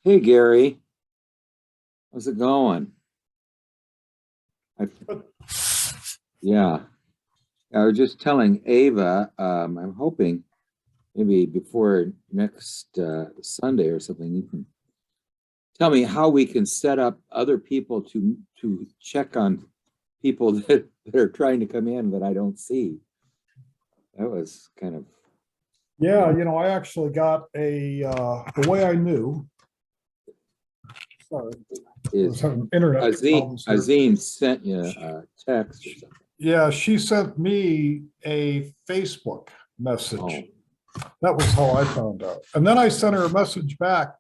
Hey Gary, how's it going? I, yeah, I was just telling Ava, I'm hoping maybe before next Sunday or something, you can tell me how we can set up other people to check on people that are trying to come in that I don't see. That was kind of Yeah, I actually got the way I knew. Sorry, I was is having internet problems here. Azim sent you a text or something. Yeah, she sent me a Facebook message. Oh, That was how I found out. And then I sent her a message back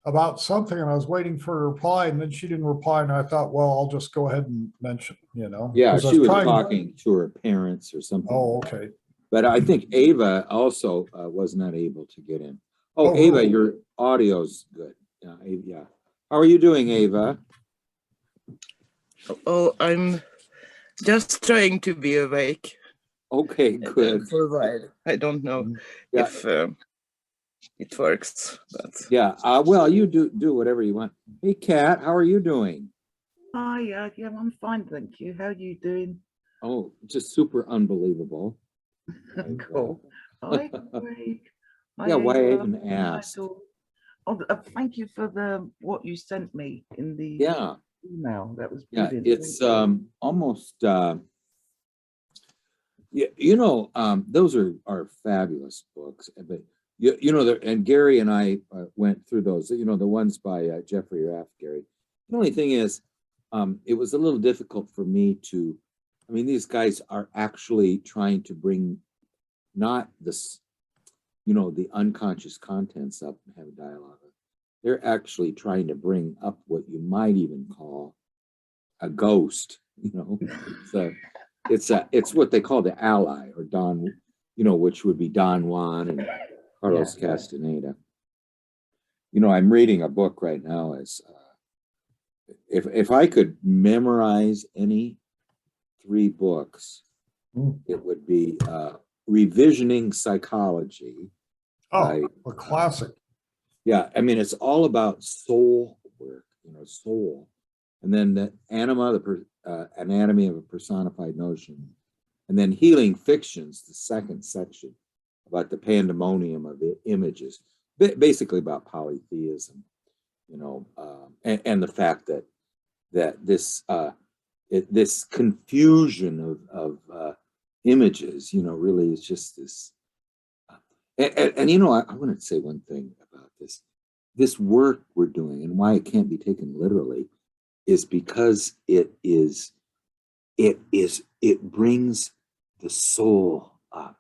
about something, and I was waiting for a reply, and then she didn't reply, and I thought, well, I'll just go ahead and mention, yeah, 'cause I she was trying. talking to her parents or something. Oh, okay. But I think Ava also was not able to get in. Oh, Oh, Ava, really? your audio's good. Yeah, yeah. How are you doing, Ava? Oh, I'm just trying to be awake Okay, good. for a while. I don't know Yeah, if it works, but yeah. Well, you do whatever you want. Hey, Kat, how are you doing? Hi, yeah, I'm fine, thank you. How are you doing? Oh, just super unbelievable. Cool. Hi, Craig. Hi, Yeah, why I Ava. even Hi, asked. Dawn. Oh, thank you for what you sent me in the Yeah, email. That was yeah. brilliant. It's almost yeah, those are fabulous books. But and Gary and I went through those. The ones by Jeffrey Raff, Gary. The only thing is, it was a little difficult for me to. I mean, these guys are actually trying to bring not this, the unconscious contents up and have a dialogue. They're actually trying to bring up what you might even call a ghost. So it's what they call the ally or Don, which would be Don Juan and Carlos Castaneda. I'm reading a book right now as if I could memorize any three books, it would be Revisioning Psychology. Oh, a classic. Yeah, I mean, it's all about soul work, soul. And then the Anima, the Anatomy of a Personified Notion. And then Healing Fictions, the second section, about the pandemonium of the images, basically about polytheism, and the fact that this confusion of images, really is just this. And I want to say one thing about this work we're doing and why it can't be taken literally is because it brings the soul up.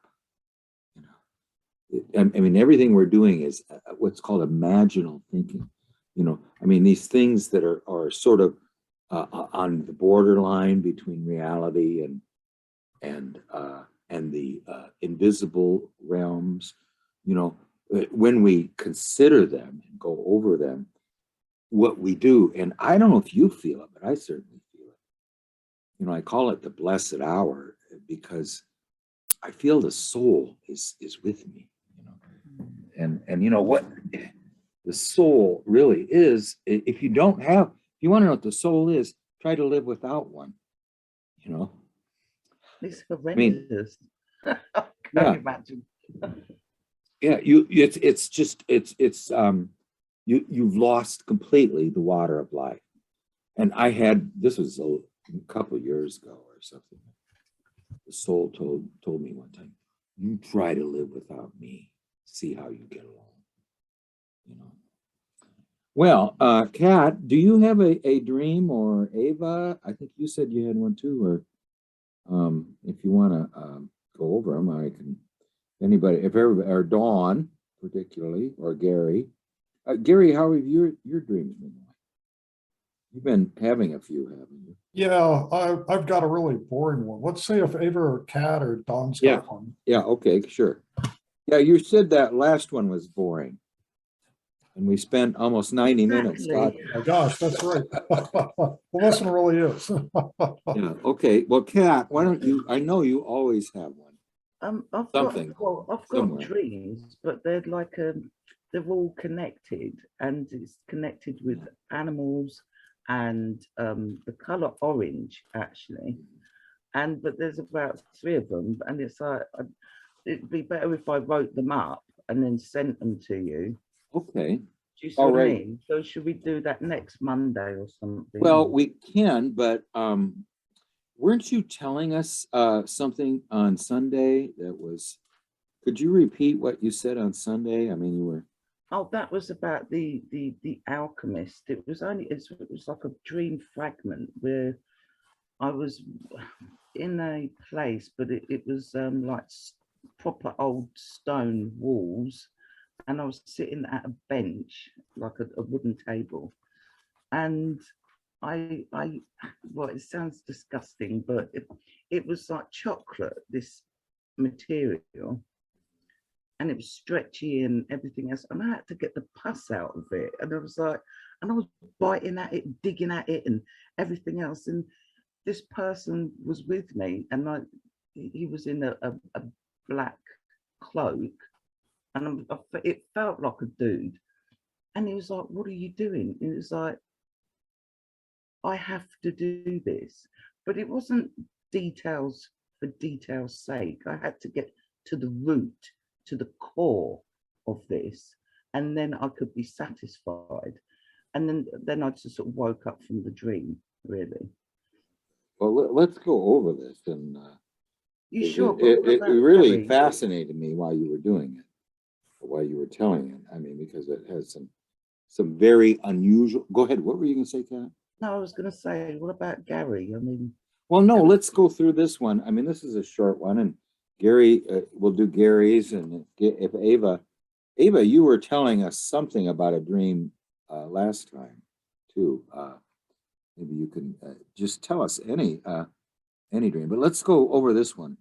I mean, everything we're doing is what's called imaginal thinking. I mean, these things that are sort of on the borderline between reality and the invisible realms. When we consider them and go over them, what we do, and I don't know if you feel it, but I certainly feel it. I call it the blessed hour because I feel the soul is with me. And what the soul really is, if you want to know what the soul is, try to live without one. It's horrendous. I can't imagine. Yeah, you've lost completely the water of life. And this was a couple of years ago or something. The soul told me one time, you try to live without me, see how you get along. Well, Kat, do you have a dream, or Ava? I think you said you had one too, or if you want to go over them, I can. Anybody, if everybody, or Dawn particularly, or Gary. Gary, how have your dreams been like? You've been having a few, haven't you? Yeah, I've got a really boring one. Let's say if Ava or Kat or Don's got one. Yeah, okay, sure. Yeah, you said that last one was boring. And we spent almost 90 minutes talking. Oh my gosh, that's right. Well, this one really is. Yeah, okay. Well, Kat, why don't you, I know you always have one. I've Something got somewhere. dreams, but they're like they're all connected, and it's connected with animals and the color orange actually. And but there's about 3 of them, and it's like it'd be better if I wrote them up and then sent them to you. Okay. Do you see All what I right. mean? So should we do that next Monday or something? Well, we can, but weren't you telling us something on Sunday that was, could you repeat what you said on Sunday? I mean, you were, Oh, that was about the alchemist. It was like a dream fragment where I was in a place, but it was like proper old stone walls, and I was sitting at a bench, like a wooden table, and I well, it sounds disgusting, but it was like chocolate, this material, and it was stretchy and everything else, and I had to get the pus out of it, and I was like, and I was biting at it, digging at it, and everything else, and this person was with me, and he was in a black cloak, and it felt like a dude, and he was like, "What are you doing?" And it was like, "I have to do this," but it wasn't details for detail's sake. I had to get to the root, to the core of this, and then I could be satisfied. And then I just sort of woke up from the dream, really. well, let's go over this. And You it, sure? But it, what it about really Gary? fascinated me while you were doing it, or while you were telling it. I mean, because it has some very unusual. Go ahead. What were you going to say, Kat? No, I was going to say, what about Gary? I mean, Well, no, let's go through this one. I mean, this is a short one, and Gary, we'll do Gary's, and if Ava, you were telling us something about a dream last time too. Maybe you can just tell us any dream, but let's go over this one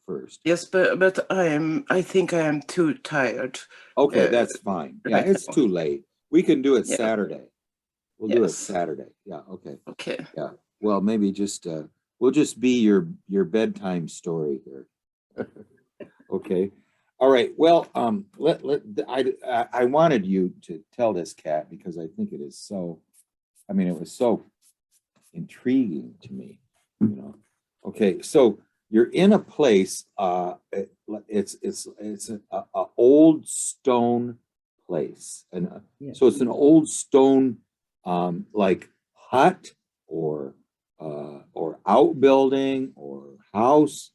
first. Yes, but I think I am too tired. Okay, that's fine. Yeah, right it's now. too late. We can do it Yeah. Saturday. We'll do it Yes. Saturday. Yeah, okay. Okay. Yeah. Well, maybe just we'll just be your bedtime story here. Okay. All right. Well, I wanted you to tell this, Kat, because I think it is so, I mean, it was so intriguing to me, you know. Okay, so you're in a place, it's a old stone place, and yeah. so it's an old stone like hut or outbuilding or house.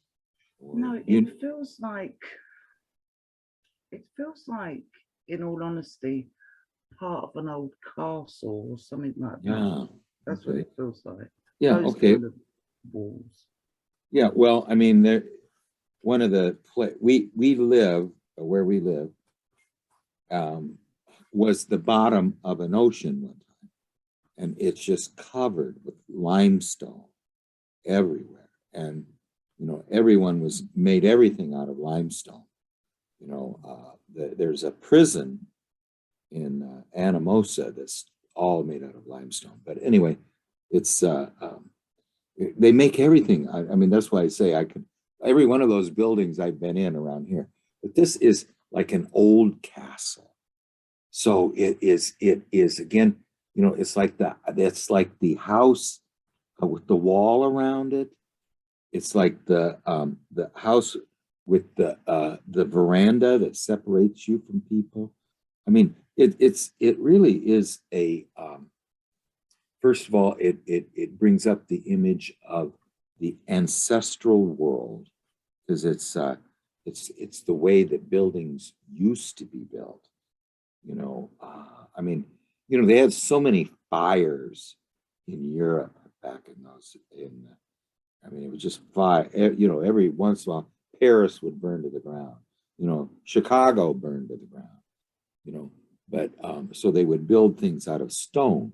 Or No, it feels like, in all honesty, part of an old castle or something like that. yeah. That's what Okay. it feels like. Yeah. Those Okay. kind of walls. Yeah. Well, I mean, there. One of the we live where we live was the bottom of an ocean one time, and it's just covered with limestone everywhere, and you know everyone was made everything out of limestone. You know, there's a prison in Animus that's all made out of limestone. But anyway, it's they make everything. I mean, that's why I say I could every one of those buildings I've been in around here. But this is like an old castle. So it is again, you know, it's like the house with the wall around it. It's like the house with the veranda that separates you from people. I mean, it really is a first of all, it brings up the image of the ancestral world, because it's the way that buildings used to be built. You know, I mean, you know, they had so many fires in Europe back in those. I mean, it was just fire. You know, every once in a while, Paris would burn to the ground. You know, Chicago burned to the ground. You know, but so they would build things out of stone.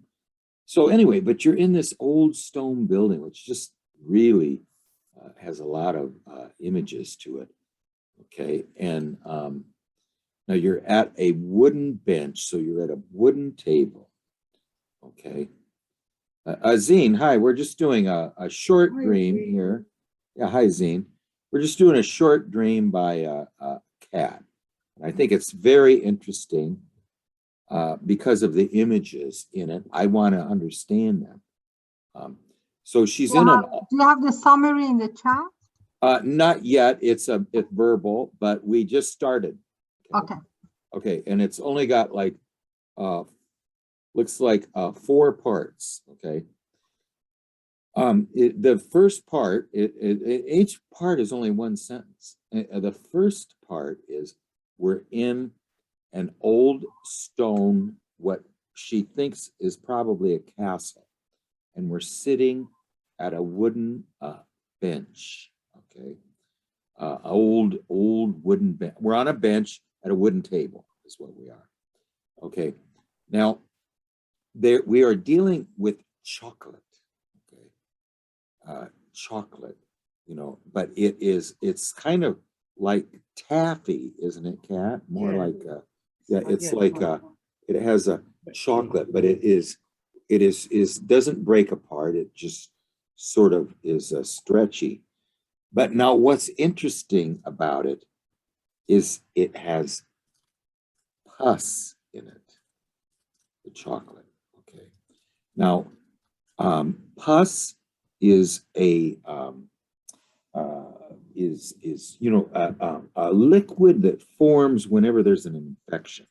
So anyway, but you're in this old stone building, which just really has a lot of images to it. Okay, and now you're at a wooden bench, so you're at a wooden table. Okay, Zine, hi. We're just doing a short Hi, dream Zine. here. Yeah, hi, Zine. We're just doing a short dream by Kat. I think it's very interesting. because of the images in it. I want to understand them. So she's Do in you an, have- do you have the summary in the chat? not yet, it's verbal, but we just started. Okay. Okay, and it's only got like, looks like 4 parts, okay? The first part, each part is only 1 sentence. The first part is, we're in an old stone, what she thinks is probably a castle, and we're sitting at a wooden bench, okay? Old wooden bench. We're on a bench at a wooden table is what we are. Okay, now we are dealing with chocolate. Okay, chocolate, you know, but it's kind of like taffy, isn't it, Kat? More like yeah, it's like it has a chocolate, but it doesn't break apart. It just sort of is stretchy. But now what's interesting about it is it has pus in it, the chocolate. Okay. Now, pus is a you know, a liquid that forms whenever there's an infection,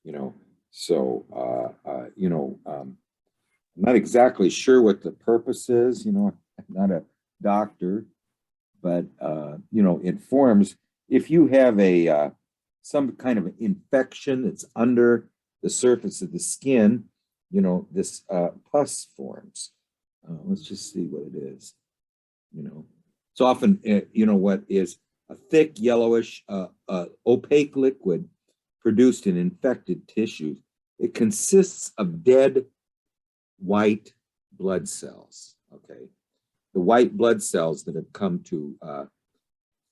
you know. So you know, I'm not exactly sure what the purpose is, you know. I'm not a doctor, but you know, it forms if you have a some kind of infection that's under the surface of the skin, you know, this pus forms. Let's just see what it is. You know, it's often, you know, what is a thick, yellowish, opaque liquid produced in infected tissues. It consists of dead white blood cells, okay? The white blood cells that have come to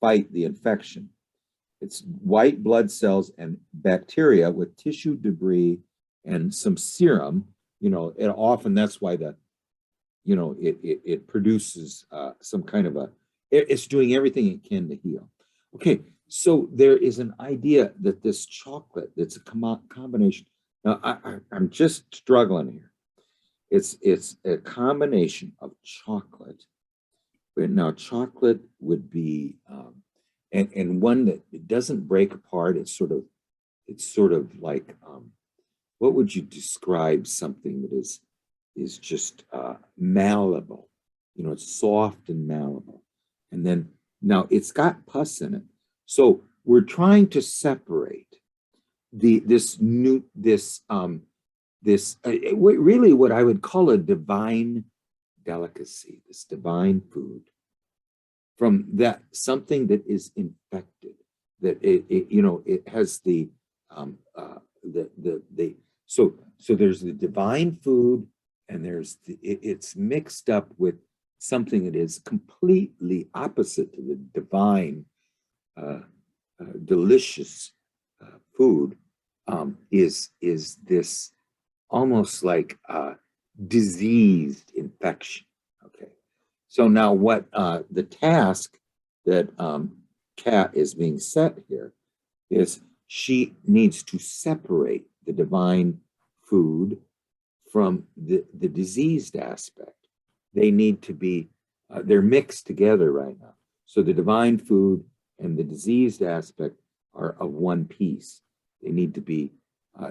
fight the infection. It's white blood cells and bacteria with tissue debris and some serum, you know, and often that's why the, you know, it produces some kind of a, it's doing everything it can to heal. Okay, so there is an idea that this chocolate, that's a combination. Now, I'm just struggling here. It's a combination of chocolate, but now chocolate would be, and one that it doesn't break apart. It's sort of like, what would you describe something that is just malleable? You know, it's soft and malleable. And then now it's got pus in it. So we're trying to separate this really what I would call a divine delicacy, this divine food, from that something that is infected, that it you know, it has so there's the divine food, and there's it's mixed up with something that is completely opposite to the divine delicious food, is this almost like diseased infection. Okay, so now what the task that Kat is being set here is she needs to separate the divine food from the diseased aspect. They need to be, they're mixed together right now. So the divine food and the diseased aspect are of one piece. They need to be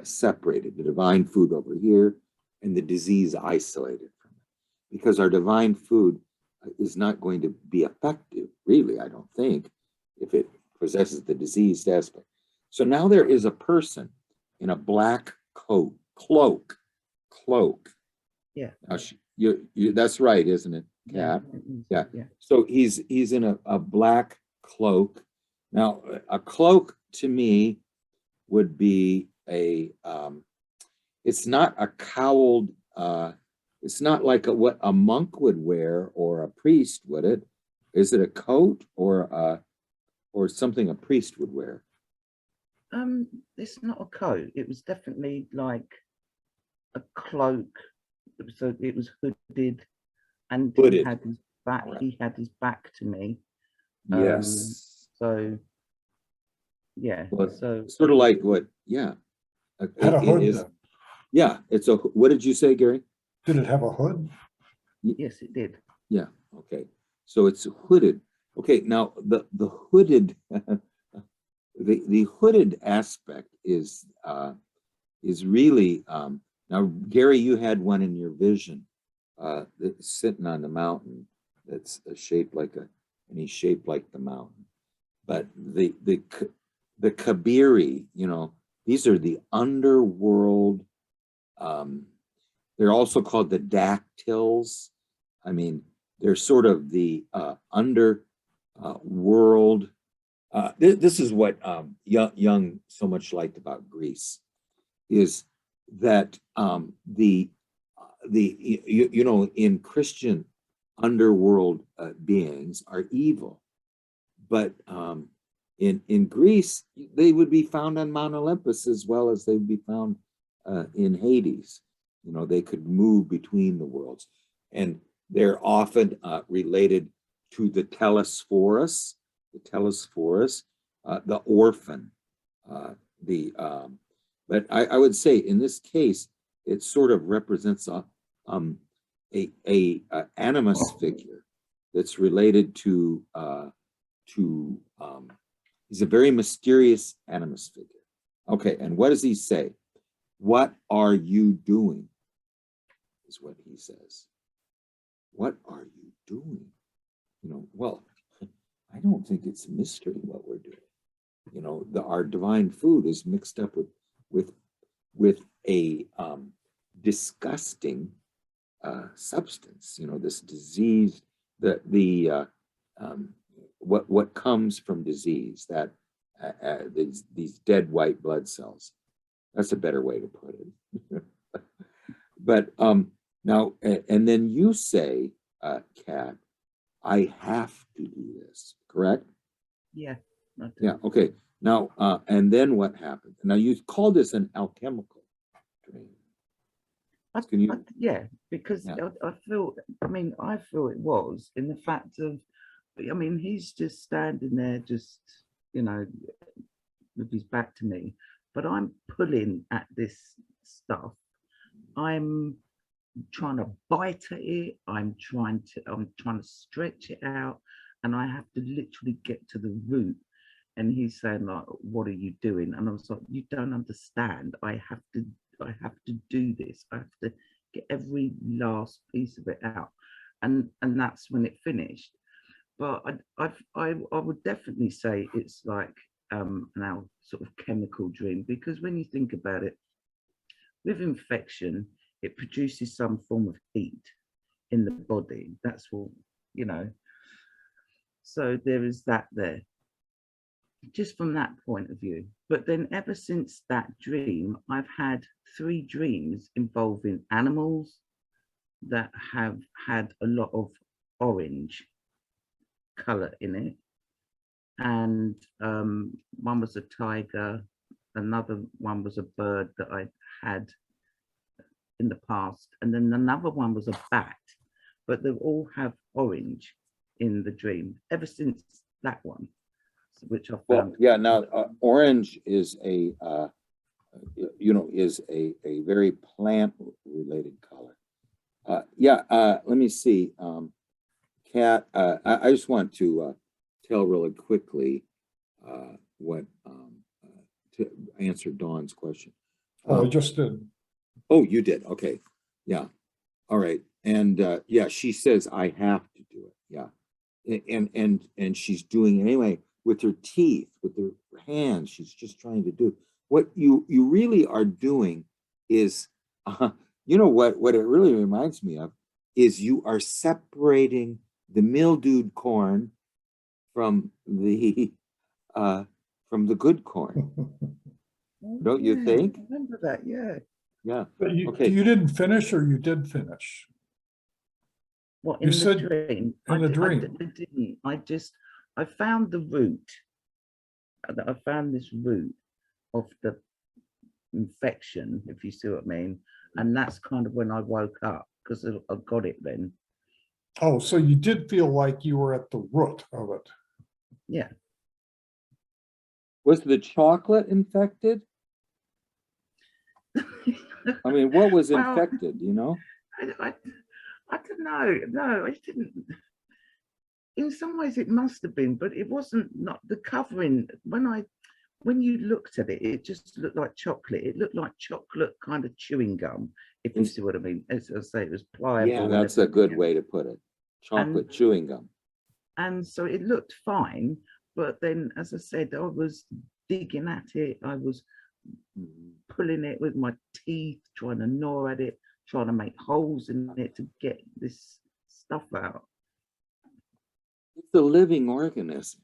separated. The divine food over here and the disease isolated from it. Because our divine food is not going to be effective, really, I don't think, if it possesses the diseased aspect. So now there is a person in a black coat, cloak. Yeah. Now that's right, isn't it, Kat? Yeah. So he's in a black cloak. Now, a cloak to me would be a, it's not a cowled, it's not like what a monk would wear or a priest, would it? Is it a coat or something a priest would wear? It's not a coat. It was definitely like a cloak. So it was hooded, and Hooded. he had his back. Right. He had his back to me. Yes. So yeah. Well, So sort of like what? Yeah. Had a It hood is. then. Yeah, it's a, what did you say, Gary? Did it have a hood? Yes, it did. Yeah, okay. So it's hooded. Okay, now the hooded the hooded aspect is really now, Gary, you had one in your vision that's sitting on the mountain that's shaped like a, and he's shaped like the mountain. But the Kabiri, you know, these are the underworld. They're also called the dactyls. I mean, they're sort of the world. This is what Jung so much liked about Greece, is that you know, in Christian underworld beings are evil, but in Greece they would be found on Mount Olympus as well as they would be found in Hades. You know, they could move between the worlds, and they're often related to the Telesphorus, the orphan, but I would say in this case, it sort of represents a animus figure that's related to he's a very mysterious animus figure. Okay, and what does he say? What are you doing? Is what he says. What are you doing? You know, well, I don't think it's a mystery what we're doing. You know, our divine food is mixed up with a disgusting substance. You know, this disease, what comes from disease, that these dead white blood cells. That's a better way to put it. But now, and then you say, Kat, I have to do this, correct? Yeah. Yeah, okay. Now, and then what happened? Now, you call this an alchemical dream. Can you? Yeah, because Yeah. I feel it was in the fact of, I mean, he's just standing there, just, you know, with his back to me, but I'm pulling at this stuff. I'm trying to bite at it. I'm trying to stretch it out, and I have to literally get to the root. And he's saying, like, what are you doing? And I was like, you don't understand. I have to do this. I have to get every last piece of it out. And that's when it finished. But I would definitely say it's like now sort of chemical dream, because when you think about it, with infection, it produces some form of heat in the body. That's what, you know. So there is that there, just from that point of view. But then ever since that dream, I've had 3 dreams involving animals that have had a lot of orange color in it. And one was a tiger, another one was a bird that I had in the past, and then another one was a bat, but they all have orange in the dream ever since that one, which I found. Well, yeah. Now, orange is a you know, is a very plant related color. Yeah. Let me see. Kat, I just want to tell really quickly what to answer Dawn's question. Oh, I just did. Oh, you did. Okay. Yeah. All right. And yeah, she says I have to do it. Yeah. And she's doing it anyway with her teeth, with her hands. She's just trying to do what you really are doing is, you know what it really reminds me of is you are separating the mildewed corn from the good corn. Don't you think? I remember that, yeah. Yeah. But Okay. you didn't finish, or you did finish? What, You in the said dream? in the dream. I didn't. I found the root. I found this root of the infection, if you see what I mean. And that's kind of when I woke up, because I got it then. Oh, so you did feel like you were at the root of it. Yeah. Was the chocolate infected? I mean, what was Well, infected, you know? I don't know. No, it didn't. In some ways, it must have been, but it wasn't. Not the covering. When you looked at it, it just looked like chocolate. It looked like chocolate kind of chewing gum, if you see what I mean. As I say, it was pliable. Yeah, and that's a good everything. way to put it. Chocolate chewing gum. And so it looked fine, but then, as I said, I was digging at it. I was pulling it with my teeth, trying to gnaw at it, trying to make holes in it to get this stuff out. It's a living organism.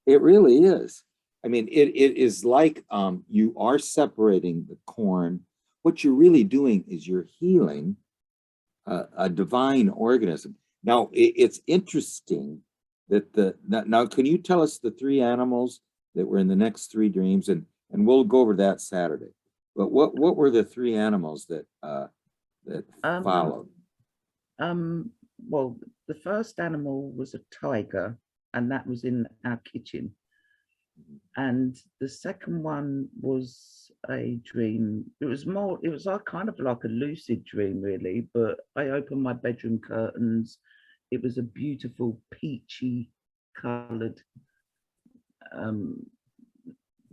It really is. I mean, it is like you are separating the corn. What you're really doing is you're healing a divine organism. Now, it's interesting that now, can you tell us the three animals that were in the next three dreams? And we'll go over that Saturday. But what were the three animals that followed? Well, the first animal was a tiger, and that was in our kitchen. And the second one was a dream. It was kind of like a lucid dream, really, but I opened my bedroom curtains. It was a beautiful peachy colored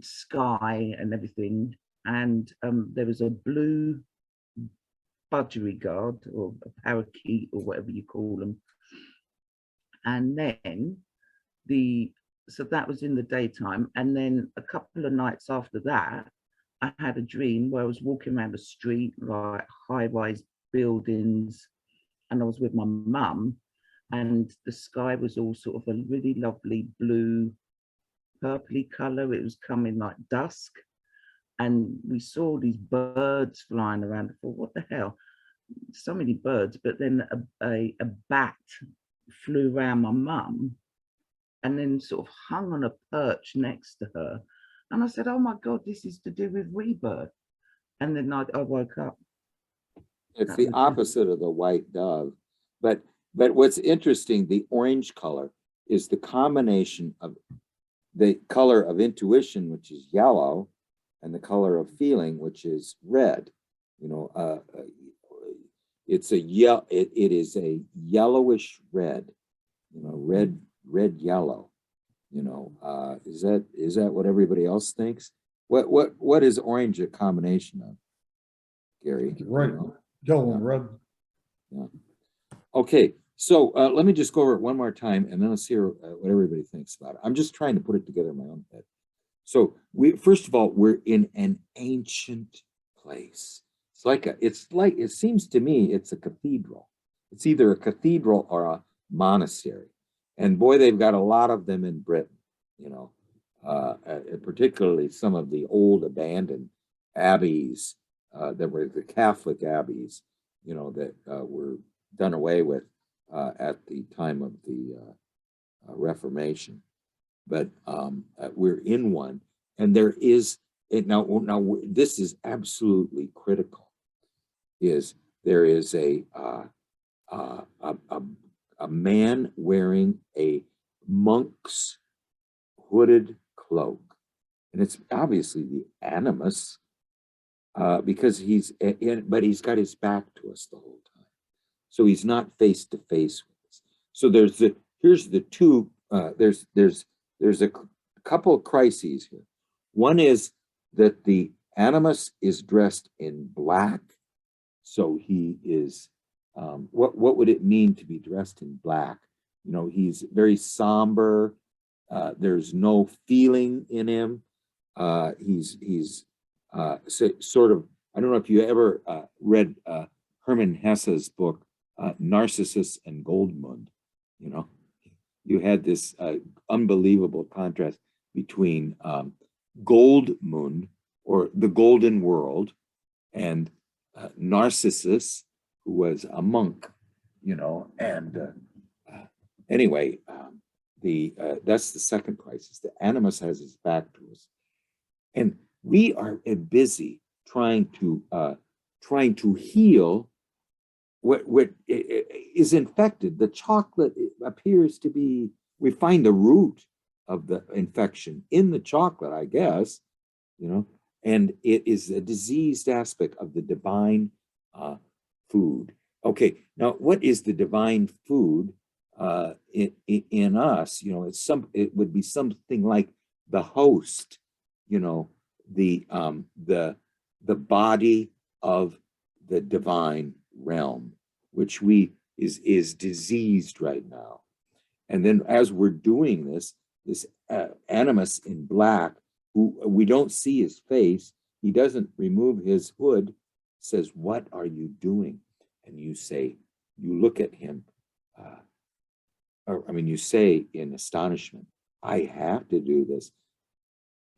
sky and everything. And there was a blue budgerigar or a parakeet or whatever you call them. And then so that was in the daytime. And then a couple of nights after that, I had a dream where I was walking around the street, like high-rise buildings, and I was with my mum, and the sky was all sort of a really lovely blue, purpley color. It was coming like dusk. And we saw these birds flying around. I thought, what the hell? So many birds. But then a bat flew around my mum and then sort of hung on a perch next to her. And I said, oh my God, this is to do with rebirth. And then I woke up. It's the opposite of the white dove. But what's interesting, the orange color is the combination of the color of intuition, which is yellow, and the color of feeling, which is red. You know, it's it is a yellowish red. You know, red yellow. You know, is that what everybody else thinks? What is orange a combination of, Gary? Right, You know? yellow and red. Yeah. Okay, so let me just go over it one more time, and then let's hear what everybody thinks about it. I'm just trying to put it together in my own head. So first of all, we're in an ancient place. It seems to me it's a cathedral. It's either a cathedral or a monastery. And boy, they've got a lot of them in Britain, you know, particularly some of the old abandoned abbeys that were the Catholic abbeys, you know, that were done away with at the time of the Reformation. But we're in one, and there is now this is absolutely critical. There is a man wearing a monk's hooded cloak, and it's obviously the Animus, because but he's got his back to us the whole time, so he's not face to face with us. So here's the two. There's a couple of crises here. One is that the Animus is dressed in black, so he is. What would it mean to be dressed in black? You know, he's very somber. There's no feeling in him. He's sort of. I don't know if you ever read Hermann Hesse's book, Narcissus and Goldmund. You know, you had this unbelievable contrast between Goldmund, or the Golden World, and Narcissus, who was a monk, you know. And anyway, that's the second crisis. The Animus has his back to us, and we are busy trying to heal what is infected. The chocolate appears to be. We find the root of the infection in the chocolate, I guess, you know. and it is a diseased aspect of the divine food. Okay, now what is the divine food in us? You know, it would be something like the host, you know, the body of the divine realm, which is diseased right now. And then as we're doing this Animus in black, who we don't see his face, he doesn't remove his hood, says, "What are you doing?" And you say, you look at him, you say in astonishment, "I have to do this."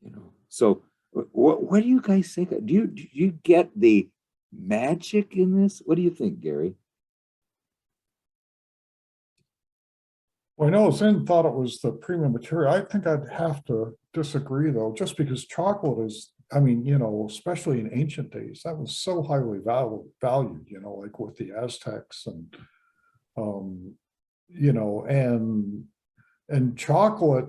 You know, so what do you guys think? Do you get the magic in this? What do you think, Gary? Well, I know Zinn thought it was the premium material. I think I'd have to disagree though, just because chocolate is, I mean, you know, especially in ancient days, that was so highly valued, you know, like with the Aztecs and, you know, and chocolate,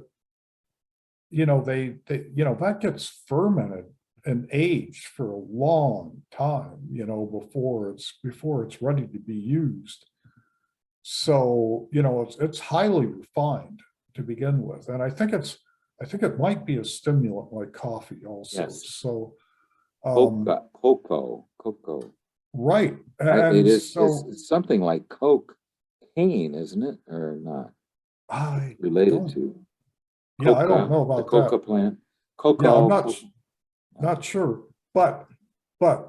you know, they, you know, that gets fermented and aged for a long time, you know, before it's ready to be used. So, you know, it's highly refined to begin with. And I think it might be a stimulant like coffee also. Yes. So, Cocoa. right. It And is so it's something like cocaine, isn't it? Or not? I Related don't, to yeah, I don't coca, know the about coca that. plant. Yeah, I'm Cocoa. not sure, but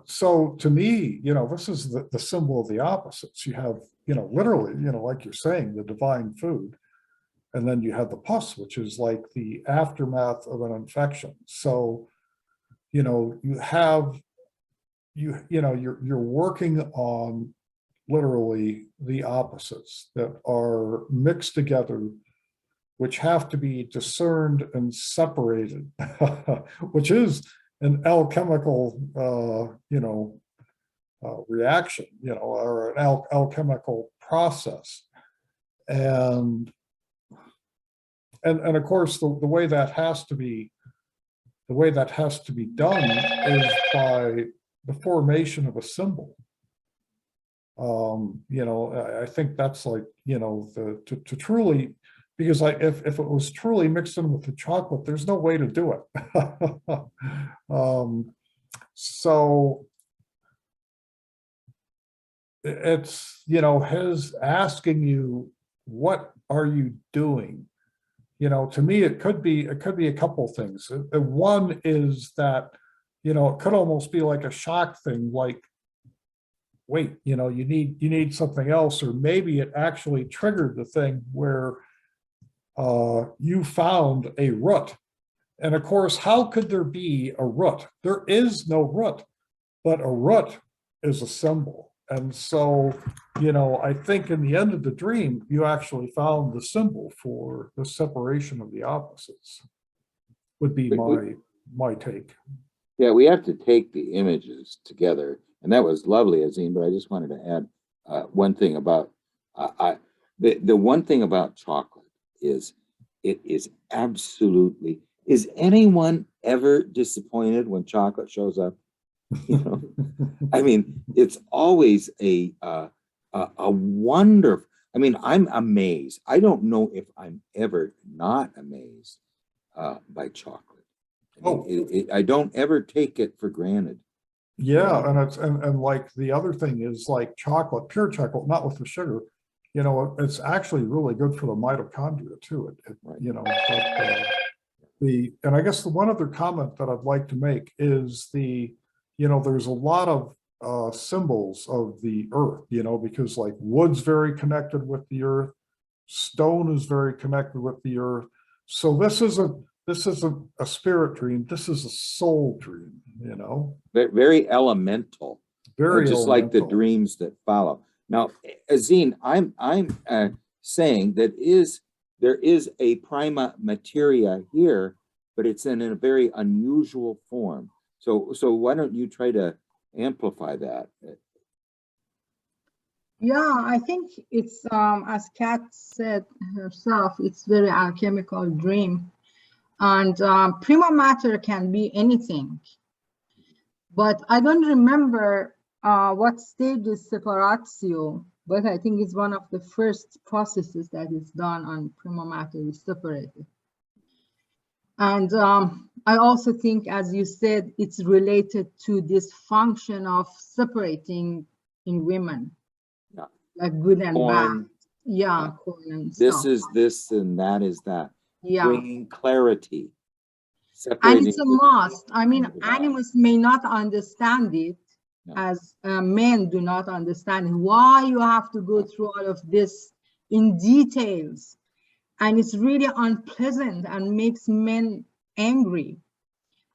so to me, you know, this is the symbol of the opposites. You have, you know, literally, you know, like you're saying, the divine food. And then you have the pus, which is like the aftermath of an infection. So, you know, you're working on literally the opposites that are mixed together, which have to be discerned and separated, which is an alchemical, reaction, you know, or an alchemical process. And of course, the way that has to be done is by the formation of a symbol. You know, I think that's like, you know, to truly, because if it was truly mixed in with the chocolate, there's no way to do it. So it's, you know, his asking you, what are you doing? You know, to me, it could be a couple things. One is that, you know, it could almost be like a shock thing, like, wait, you know, you need something else, or maybe it actually triggered the thing where you found a root. And of course, how could there be a root? There is no root, but a root is a symbol. And so, you know, I think in the end of the dream, you actually found the symbol for the separation of the opposites, would be my take. Yeah, we have to take the images together, and that was lovely, Azim. But I just wanted to add one thing about the one thing about chocolate is it is absolutely. Is anyone ever disappointed when chocolate shows up? You know, I mean, it's always a wonderful. I mean, I'm amazed. I don't know if I'm ever not amazed by chocolate. I mean, I don't ever take it for granted. Yeah, and it's and like the other thing is like chocolate, pure chocolate, not with the sugar. You know, it's actually really good for the mitochondria too. Right. You know, but and I guess the one other comment that I'd like to make is you know, there's a lot of symbols of the earth, you know, because like wood's very connected with the earth, stone is very connected with the earth. So this isn't a spirit dream, this is a soul dream, you know. Very elemental, Very just elemental. like the dreams that follow. Now, Azine, I'm saying that there is a prima materia here, but it's in a very unusual form. So why don't you try to amplify that? Yeah, I think it's as Kat said herself, it's very alchemical dream, and prima matter can be anything. but I don't remember what stage is separatio, but I think it's one of the first processes that is done on prima mater is separated. And I also think, as you said, it's related to this function of separating in women, Yeah. like good and Corn. bad. Yeah, Yeah. corn and This stuff. is this and that is that. Yeah. Bringing clarity. And Separating it's a the- must. I mean, the divine. Animus may not understand it, No. as men do not understand it. Why you have to go through all of this in details. And it's really unpleasant and makes men angry.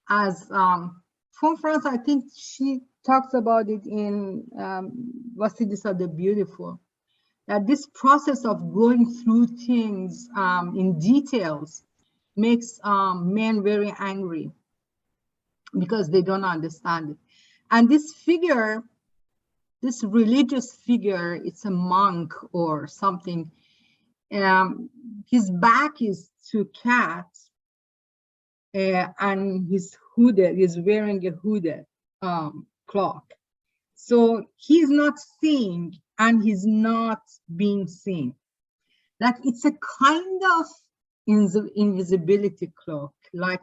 As from France, I think she talks about it in Vasilisa the Beautiful, that this process of going through things in details makes men very angry because they don't understand it. And this figure, this religious figure, it's a monk or something. His back is to cat, and he's hooded. He's wearing a hooded cloak. So he's not seeing, and he's not being seen. Like it's a kind of invisibility cloak, like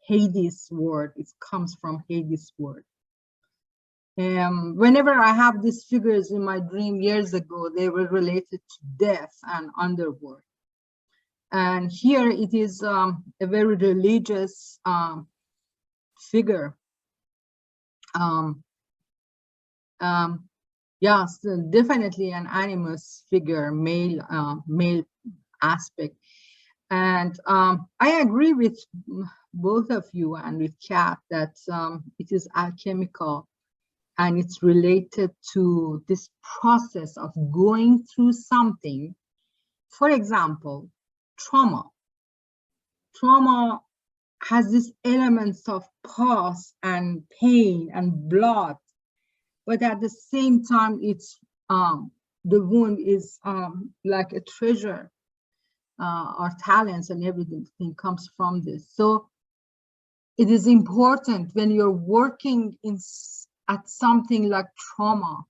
Hades word. It comes from Hades word. Whenever I have these figures in my dream years ago, they were related to death and underworld. And here it is a very religious figure. Yes, definitely an animus figure, male aspect. And I agree with both of you and with Kat that it is alchemical, and it's related to this process of going through something. For example, trauma. Trauma has these elements of pus and pain and blood, but at the same time, it's the wound is like a treasure. Our talents and everything comes from this. So it is important when you're working at something like trauma,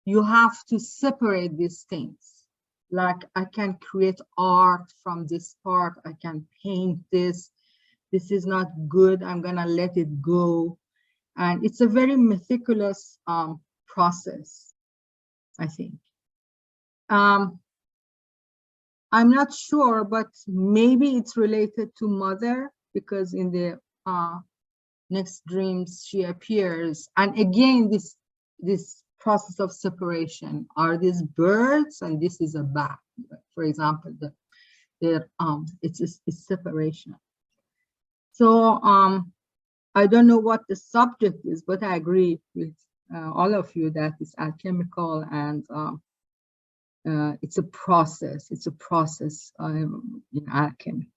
you have to separate these things. Like I can create art from this part, I can paint this. This is not good, I'm gonna let it go. And it's a very meticulous process, I think. I'm not sure, but maybe it's related to mother, because in the next dreams she appears. And again, this process of separation. Are these birds and this is a bat? For example, it's separation. So I don't know what the subject is, but I agree with all of you that it's alchemical, and it's a process. It's a process in alchemy.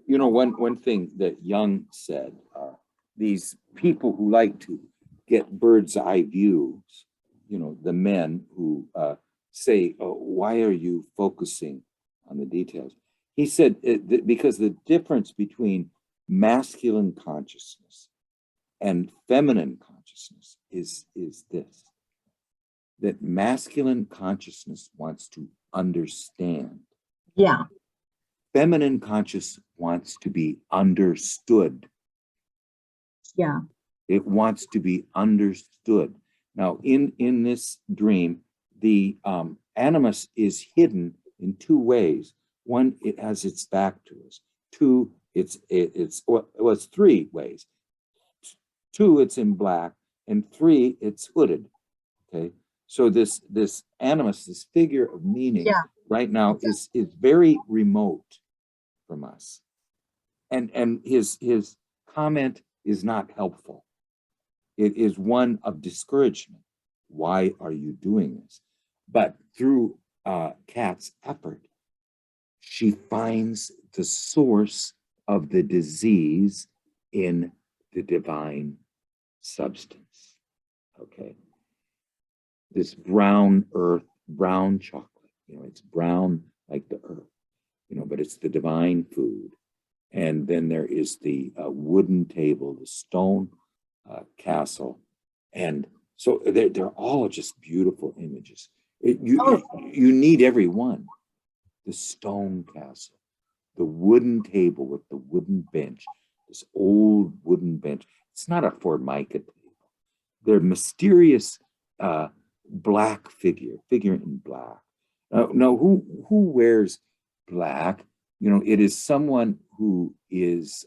You know, one thing that Jung said, these people who like to get bird's eye views, you know, the men who say, oh, why are you focusing on the details? He said, because the difference between masculine consciousness and feminine consciousness is this, that masculine consciousness wants to understand. Yeah. Feminine conscious wants to be understood. Yeah. It wants to be understood. Now, in this dream, the animus is hidden in two ways. One, it has its back to us. Two, it's three ways. Two, it's in black, and three, it's hooded. Okay, so this animus, this figure of meaning, right now is very remote from us, and his comment is not helpful. It is one of discouragement. Why are you doing this? But through Kat's effort, she finds the source of the disease in the divine substance. Okay, this brown earth, brown chocolate, you know, it's brown like the earth, you know, but it's the divine food. And then there is the wooden table, the stone castle. And so they're all just beautiful images. You need every one. The stone castle, the wooden table with the wooden bench, this old wooden bench. It's not a Formica table. They're mysterious black figure in black. Now, who wears black? You know, it is someone who is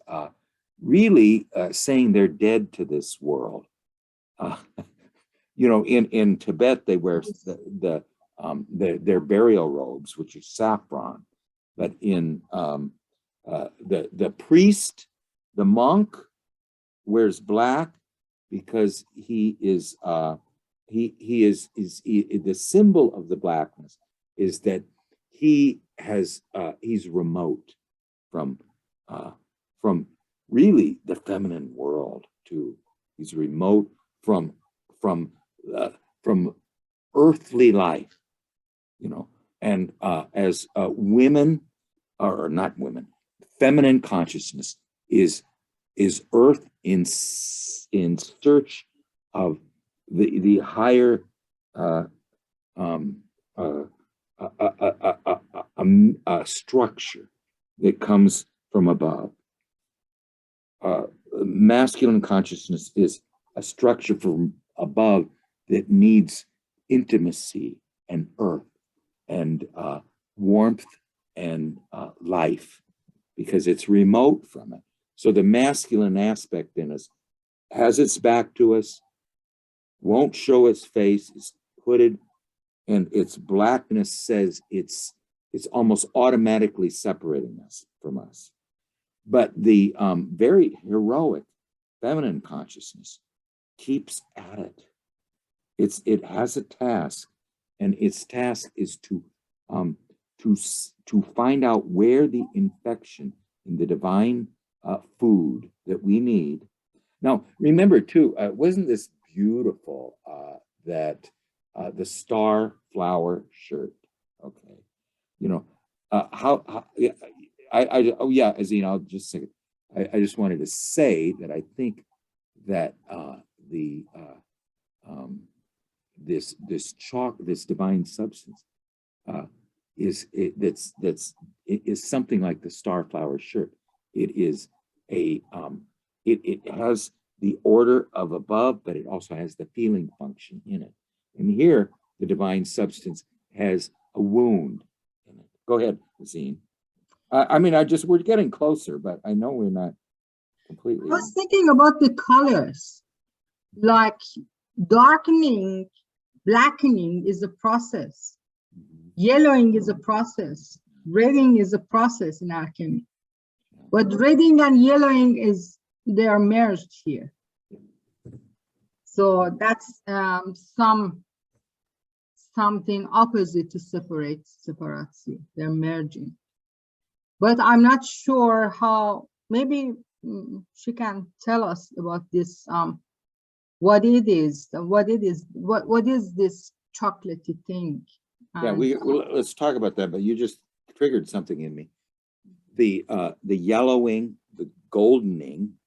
really saying they're dead to this world. You know, in Tibet, they wear their burial robes, which are saffron. But in the priest, the monk, wears black because he is the symbol of the blackness is that he's remote from really the feminine world too. He's remote from earthly life, you know. And as women, or not women, feminine consciousness is earth in search of the higher structure that comes from above. Masculine consciousness is a structure from above that needs intimacy and earth and warmth and life, because it's remote from it. So the masculine aspect in us has its back to us, won't show its face, is hooded, and its blackness says it's almost automatically separating us from us. But the very heroic feminine consciousness keeps at it. It has a task, and its task is to find out where the infection in the divine food that we need. Now, remember too, wasn't this beautiful that the star flower shirt? Okay, you know Azine, I'll just say it. I just wanted to say that I think that this divine substance is something like the starflower shirt. It is it has the order of above, but it also has the feeling function in it. And here, the divine substance has a wound in it. Go ahead, Azine. I mean, we're getting closer, but I know we're not completely. I was thinking about the colors, like darkening, blackening is a process. Yellowing is a process. Reding is a process in alchemy. But reding and yellowing they are merged here. So that's something opposite to separatio. They're merging. But I'm not sure how, maybe she can tell us about this, what it is, what is this chocolatey thing? Yeah, let's talk about that, but you just triggered something in me. The yellowing, the goldening,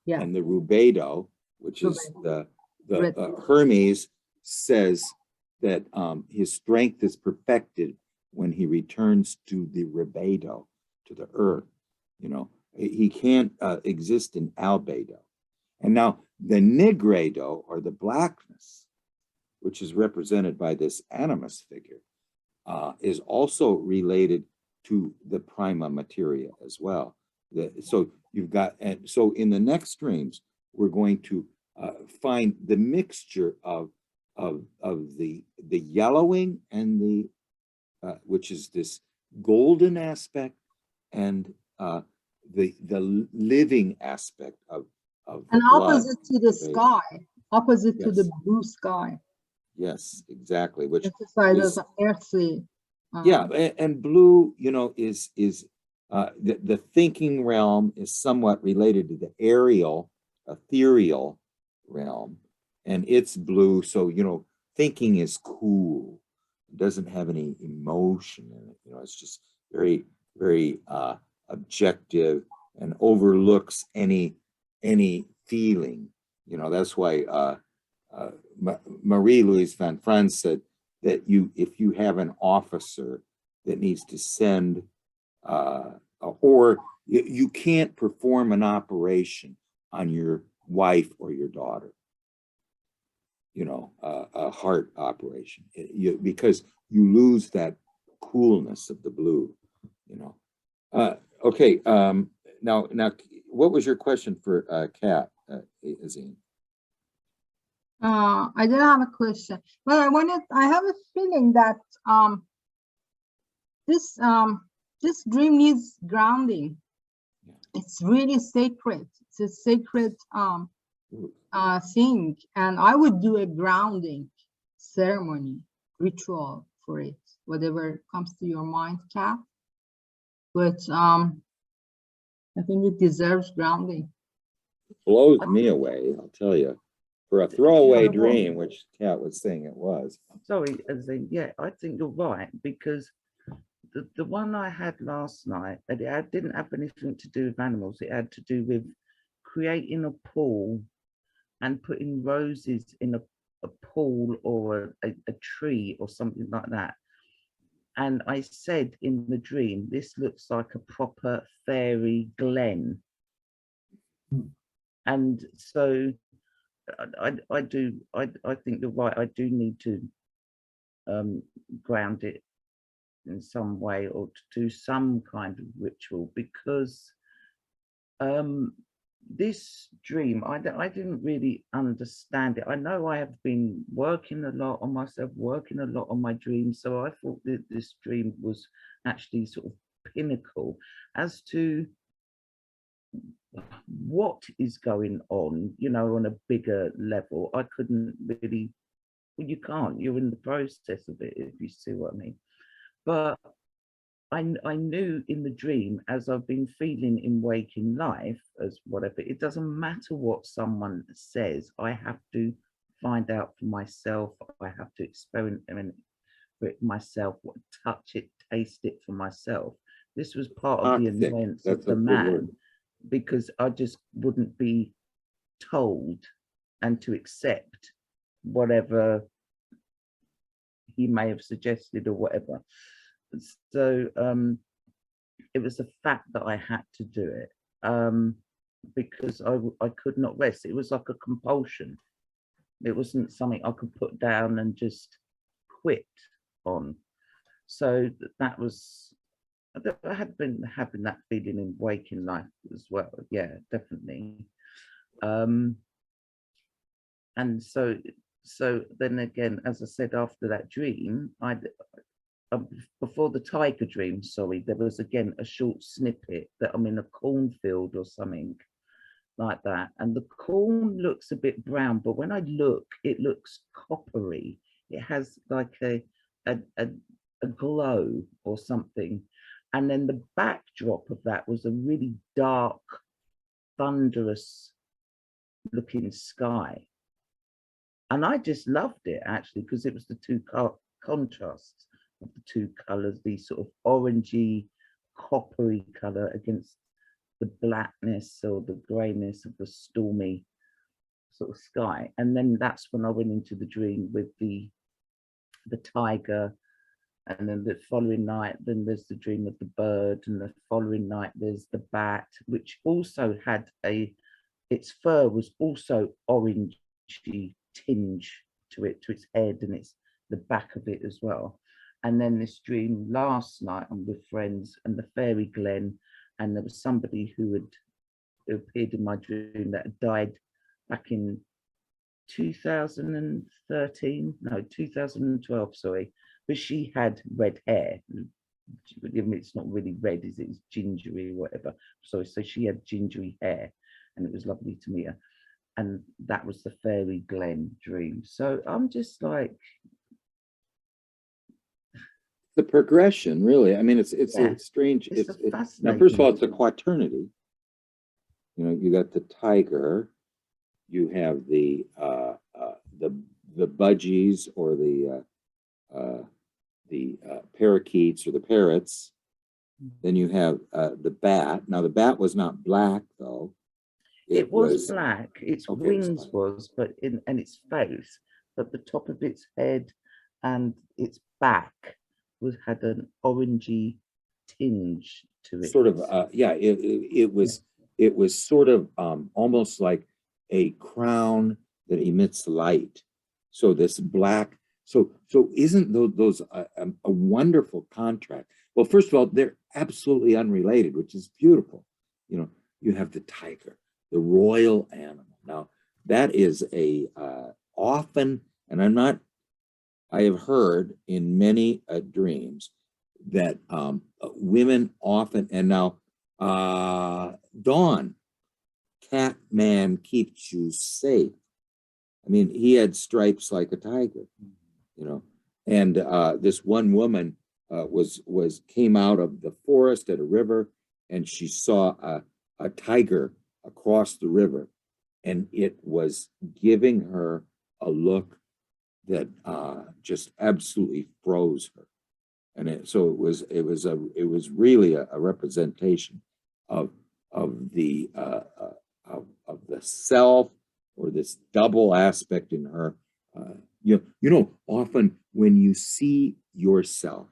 yeah, and the rubedo, which is the Hermes says that his strength is perfected when he returns to the rubedo, to the earth. You know, he can't exist in albedo. And now the nigredo, or the blackness, which is represented by this animus figure, is also related to the prima materia as well. So you've got, and so in the next streams, we're going to find the mixture of the yellowing and the which is this golden aspect, and the living aspect of and blood. opposite to the sky, opposite to the blue sky. Yes, exactly. Which emphasizes earthly. Yeah, and blue, you know, is the thinking realm is somewhat related to the aerial, ethereal realm, and it's blue. So, you know, thinking is cool. It doesn't have any emotion in it. You know, it's just very, very objective and overlooks any feeling. You know, that's why Marie-Louise Van Franz said that if you have an officer that needs to send, or you can't perform an operation on your wife or your daughter, you know, a heart operation, because you lose that coolness of the blue, you know. Okay, now, what was your question for Kat, Azine? I don't have a question, but I have a feeling that this dream needs grounding. It's really sacred. It's a sacred thing, and I would do a grounding ceremony, ritual for it, whatever comes to your mind, Kat. But I think it deserves grounding. Blows me away, I'll tell you, for a throwaway dream, which Kat was saying it was. Sorry, as in, yeah, I think you're right, because the one I had last night, it didn't have anything to do with animals. It had to do with creating a pool and putting roses in a pool or a tree or something like that. And I said in the dream, this looks like a proper fairy glen. And so I think you're right. I do need to ground it in some way, or to do some kind of ritual, because this dream, I didn't really understand it. I know I have been working a lot on myself, working a lot on my dreams, so I thought that this dream was actually sort of pinnacle as to what is going on, you know, on a bigger level. I couldn't really, well, you can't, you're in the process of it, if you see what I mean. But I knew in the dream, as I've been feeling in waking life, as whatever, it doesn't matter what someone says, I have to find out for myself. I have to experiment with myself, touch it, taste it for myself. This was part of the annoyance of the man, because I just wouldn't be told and to accept whatever he may have suggested or whatever. So it was the fact that I had to do it, because I could not rest. It was like a compulsion. It wasn't something I could put down and just quit on. So that was, I had been having that feeling in waking life as well. Yeah, definitely. And so then again, as I said, after that dream, before the tiger dream, sorry, there was again a short snippet that I'm in a cornfield or something like that, and the corn looks a bit brown, but when I look, it looks coppery. It has like a glow or something, and then the backdrop of that was a really dark, thunderous looking sky, and I just loved it actually, because it was the two contrasts of the two colors, the sort of orangey, coppery color against the blackness or the grayness of the stormy sort of sky. And then that's when I went into the dream with the tiger, and then the following night, then there's the dream of the bird, and the following night there's the bat, which also had its fur was also orangey tinge to it, to its head and its the back of it as well. And then this dream last night, I'm with friends and the fairy glen, and there was somebody who appeared in my dream that had died back in 2013, no, 2012, sorry, but she had red hair. It's not really red, is it? It's gingery or whatever. So she had gingery hair, and it was lovely to meet her. And that was the fairy glen dream. So I'm just like, The progression, really. I mean, it's Yeah. a strange. It's a Now, first of all, fascinating- it's a quaternity. You know, you got the tiger, you have the budgies, or the parakeets or the parrots, Then you have the bat. Now the bat was not black though. It was black. Its Okay, it was wings black. was, but and its face, but the top of its head and its back had an orangey tinge to it. Sort of yeah, it was sort of almost like a crown that emits light. So this black, so isn't those a wonderful contrast? Well, first of all, they're absolutely unrelated, which is beautiful. You know, you have the tiger, the royal animal. Now that is a often, and I have heard in many dreams that women often, and now Dawn, Catman keeps you safe. I mean, he had stripes like a tiger, you know. And this one woman came out of the forest at a river, and she saw a tiger across the river, and it was giving her a look that just absolutely froze her. And so it was really a representation of the self, or this double aspect in her. You know, often when you see yourself,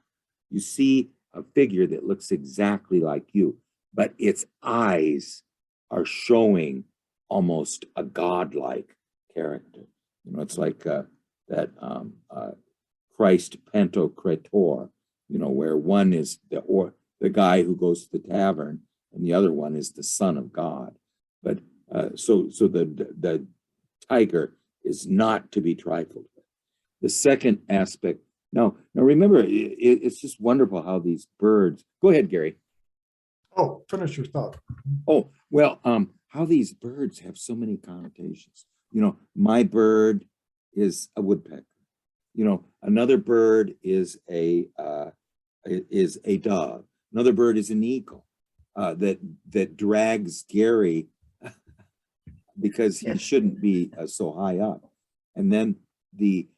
you see a figure that looks exactly like you, but its eyes are showing almost a godlike character. You know, it's like that Christ Pantocrator, you know, where one is the guy who goes to the tavern, and the other one is the Son of God. But so the tiger is not to be trifled with. The second aspect. Now remember, it's just wonderful how these birds. Go ahead, Gary. Oh, finish your thought. Oh well, how these birds have so many connotations. You know, my bird is a woodpecker. You know, another bird is a dove. Another bird is an eagle that drags Gary because he shouldn't be so high up. And then the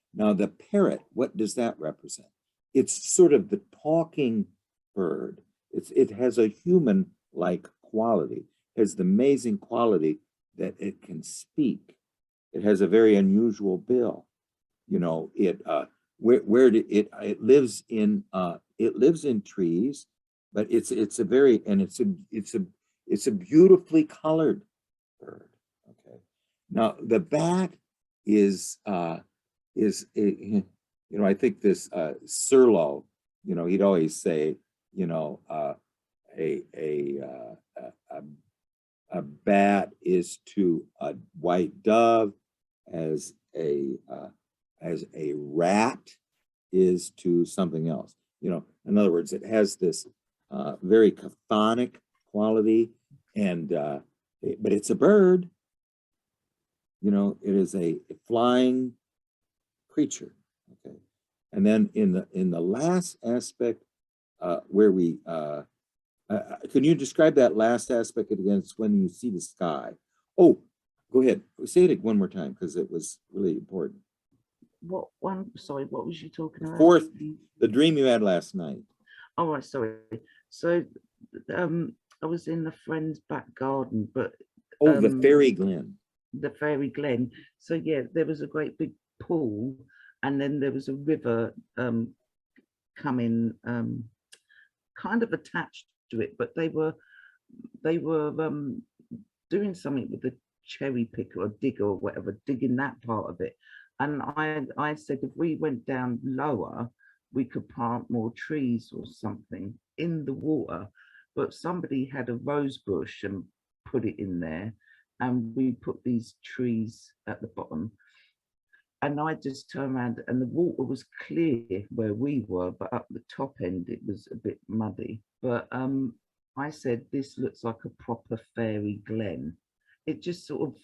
parrot, what does that represent? It's sort of the talking bird. It has a human-like quality. It has the amazing quality that it can speak. It has a very unusual bill. You know, it lives in trees, but it's a beautifully colored bird. Okay. Now the bat is you know, I think this Serlo, you know, he'd always say, you know, a bat is to a white dove as a rat is to something else. You know, in other words, it has this very chthonic quality, and but it's a bird. You know, it is a flying creature. Okay, and then in the last aspect, where we can you describe that last aspect again? It's when you see the sky. Oh, go ahead. Say it one more time because it was really important. What one? Sorry, what was you talking about? Fourth, the dream you had last night. Oh, right, sorry. So, I was in a friend's back garden, but Oh, the fairy glen. the fairy glen. So yeah, there was a great big pool, and then there was a river coming, kind of attached to it, but they were doing something with the cherry picker or digger or whatever, digging that part of it. And I said, if we went down lower, we could plant more trees or something in the water. But somebody had a rose bush and put it in there, and we put these trees at the bottom. And I just turned around, and the water was clear where we were, but up the top end it was a bit muddy. But I said, this looks like a proper fairy glen. It just sort of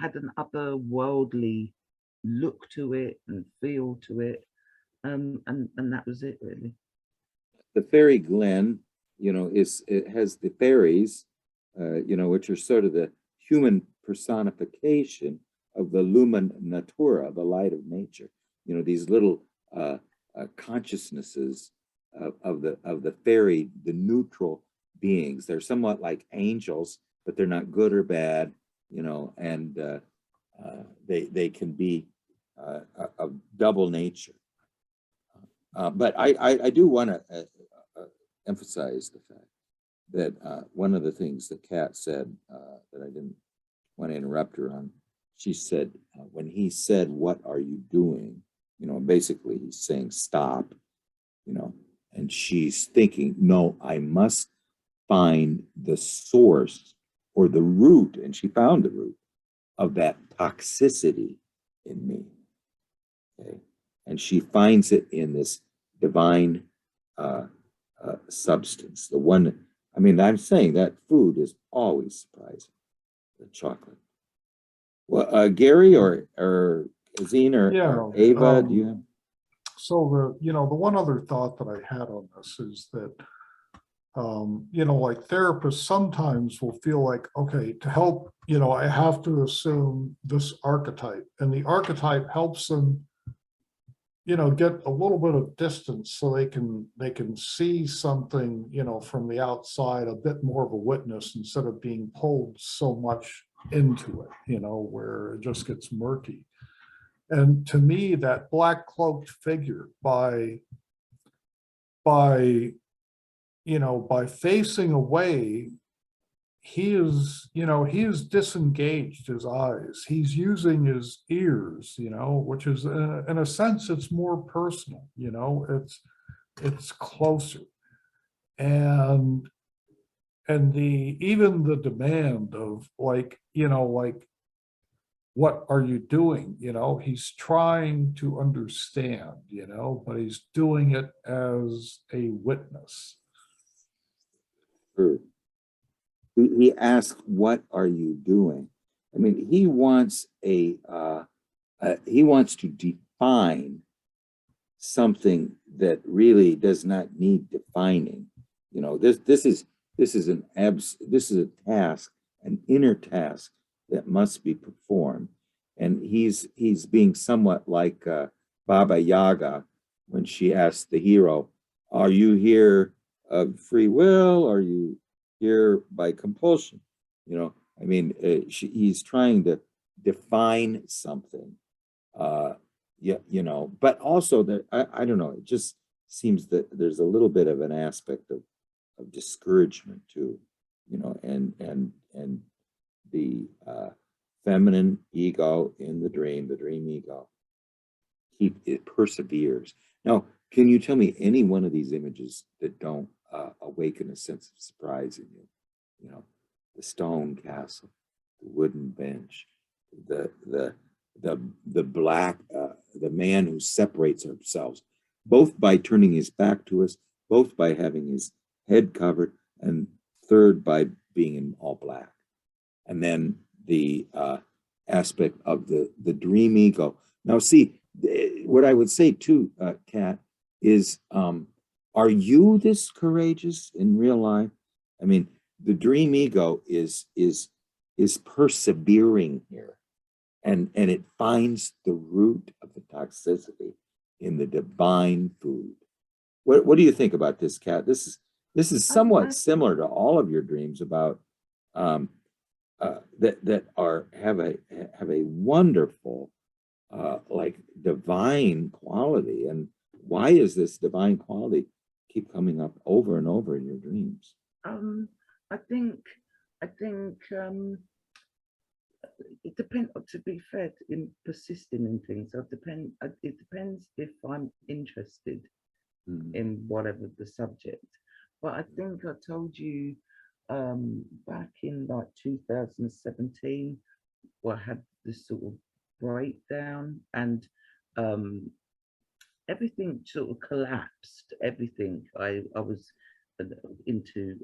had an otherworldly look to it and feel to it, and that was it really. The fairy glen, you know, it has the fairies, you know, which are sort of the human personification of the lumen natura, the light of nature. You know, these little consciousnesses of the fairy, the neutral beings. They're somewhat like angels, but they're not good or bad, you know, and they can be of double nature. But I do want to emphasize the fact that one of the things that Kat said that I didn't want to interrupt her on, she said, when he said, "What are you doing?" You know, basically he's saying, "Stop," you know, and she's thinking, "No, I must find the source or the root," and she found the root of that toxicity in me. Okay, and she finds it in this divine substance, the one. I mean, I'm saying that food is always surprising, the chocolate. Well, Gary or Zine or Ava, do you have? So the one other thought that I had on this is that, like therapists sometimes will feel like, okay, to help, I have to assume this archetype, and the archetype helps them, get a little bit of distance so they can see something, from the outside, a bit more of a witness instead of being pulled so much into it, where it just gets murky. And to me, that black cloaked figure, by facing away, he is disengaged his eyes. He's using his ears, which is in a sense, it's more personal, it's closer. And even the demand of like, what are you doing? He's trying to understand, but he's doing it as a witness. He asks, "What are you doing?" I mean, he wants he wants to define something that really does not need defining. This is a task, an inner task that must be performed, and he's being somewhat like Baba Yaga when she asked the hero, "Are you here of free will? Are you here by compulsion?" I mean, he's trying to define something, but also that I don't know, it just seems that there's a little bit of an aspect of discouragement too, and the feminine ego in the dream ego, it perseveres. Now, can you tell me any one of these images that don't awaken a sense of surprise in you? The stone castle, the wooden bench, the black, the man who separates ourselves, both by turning his back to us, both by having his head covered, and third by being in all black. And then the aspect of the dream ego. Now, see, what I would say too, Kat, is, are you this courageous in real life? I mean, the dream ego is persevering here, and it finds the root of the toxicity in the divine food. What do you think about this, Kat? This is somewhat similar to all of your dreams about that have a wonderful like divine quality. And why is this divine quality keep coming up over and over in your dreams? I think it depends. To be fair, in persisting in things, it depends if I'm interested in whatever the subject. But I think I told you back in like 2017, I had this sort of breakdown, and everything sort of collapsed. Everything I was into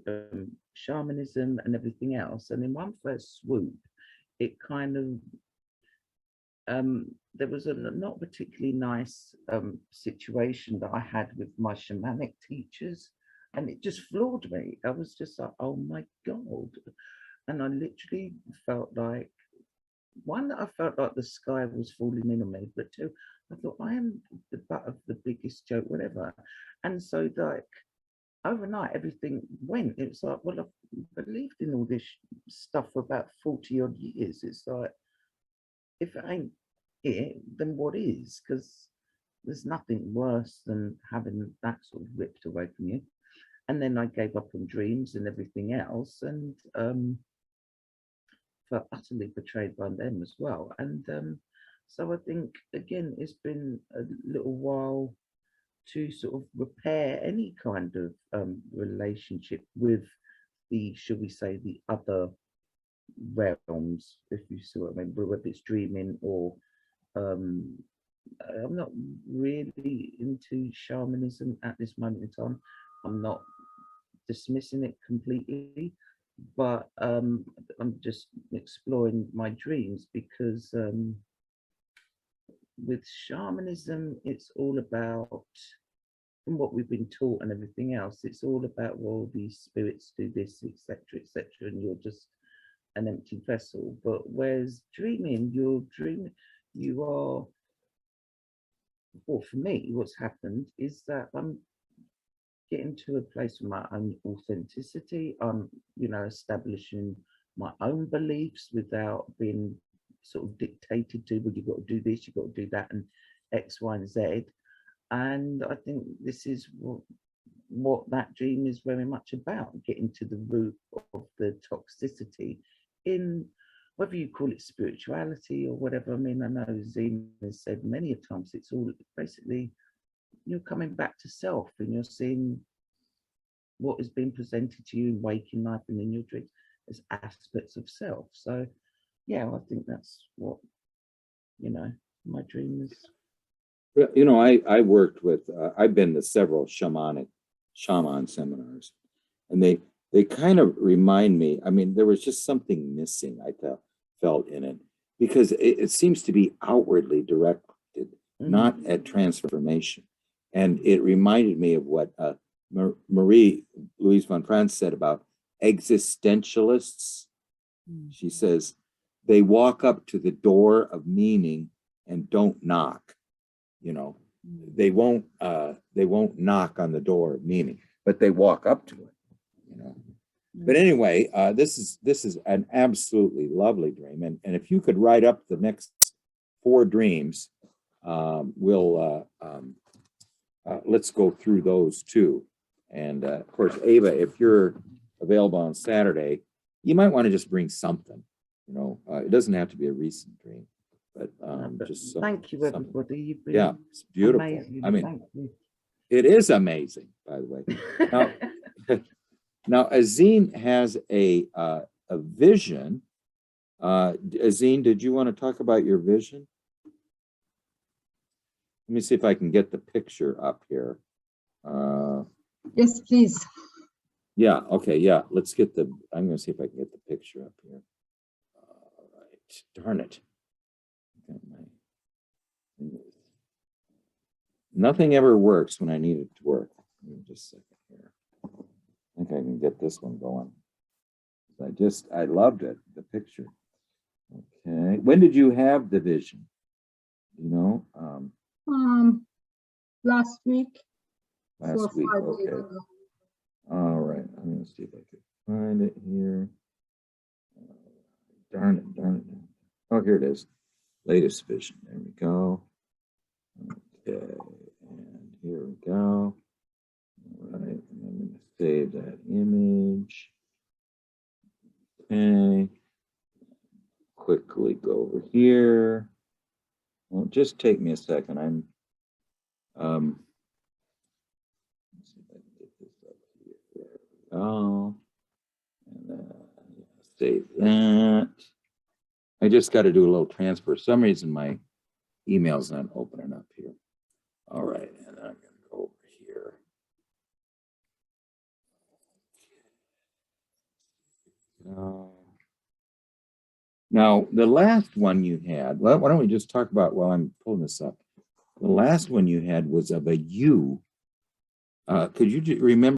shamanism and everything else, and in one first swoop, it kind of there was a not particularly nice situation that I had with my shamanic teachers, and it just floored me. I was just like, oh my God. And I literally felt like one, that I felt like the sky was falling in on me, but two, I thought I am the butt of the biggest joke, whatever. And so like overnight everything went. It was like, well, I've believed in all this stuff for about 40 odd years. It's like, if it ain't it, then what is? Because there's nothing worse than having that sort of ripped away from you. And then I gave up on dreams and everything else, and felt utterly betrayed by them as well. And so I think again, it's been a little while to sort of repair any kind of relationship with the, shall we say, the other realms, if you see what I mean, whether it's dreaming or I'm not really into shamanism at this moment in time. I'm not dismissing it completely, but I'm just exploring my dreams, because with shamanism, it's all about, from what we've been taught and everything else, it's all about, well, these spirits do this, etc., and you're just an empty vessel. But whereas dreaming, you are, well, for me, what's happened is that I'm getting to a place of my own authenticity. I'm, establishing my own beliefs without being sort of dictated to, well, you've got to do this, you've got to do that, and X, Y, and Z. And I think this is what that dream is very much about, getting to the root of the toxicity in, whether you call it spirituality or whatever. I mean, I know Zine has said many times, it's all basically, you're coming back to self, and you're seeing what has been presented to you in waking life and in your dreams as aspects of self. So yeah, I think that's what, my dream is. I worked with, I've been to several shaman seminars, and they kind of remind me, I mean, there was just something missing, I felt in it, because it seems to be outwardly directed, not at transformation. And it reminded me of what Marie Louise von Franz said about existentialists. She says, they walk up to the door of meaning and don't knock. They won't knock on the door of meaning, but they walk up to it. But anyway, this is an absolutely lovely dream, and if you could write up the next 4 dreams, we'll let's go through those too. And of course, Ava, if you're available on Saturday, you might want to just bring something. It doesn't have to be a recent dream, but just thank you, everybody. You've been it's beautiful. amazing. I mean, it is amazing, by the way. Now Azine has a vision. Azine, did you want to talk about your vision? Let me see if I can get the picture up here. Yes, please. Yeah, okay, yeah. Let's get I'm going to see if I can get the picture up here. All right, darn it. Nothing ever works when I need it to work. Just a second here. I think I can get this one going. I loved it, the picture. Okay, when did you have the vision? Last week. Last week, okay. All right, I'm gonna see if I can find it here. Darn it. Oh, here it is. Latest vision. There we go. Okay, and here we go. All right, and I'm going to save that image. Okay. Quickly go over here. Well, just take me a second. I'm let's see if I can get this up here. There we go. And then save that. I just got to do a little transfer. For some reason, my email's not opening up here. All right, and I'm going to go over here. Now, the last one you had, well, why don't we just talk about while I'm pulling this up? The last one you had was of a U. Could you remember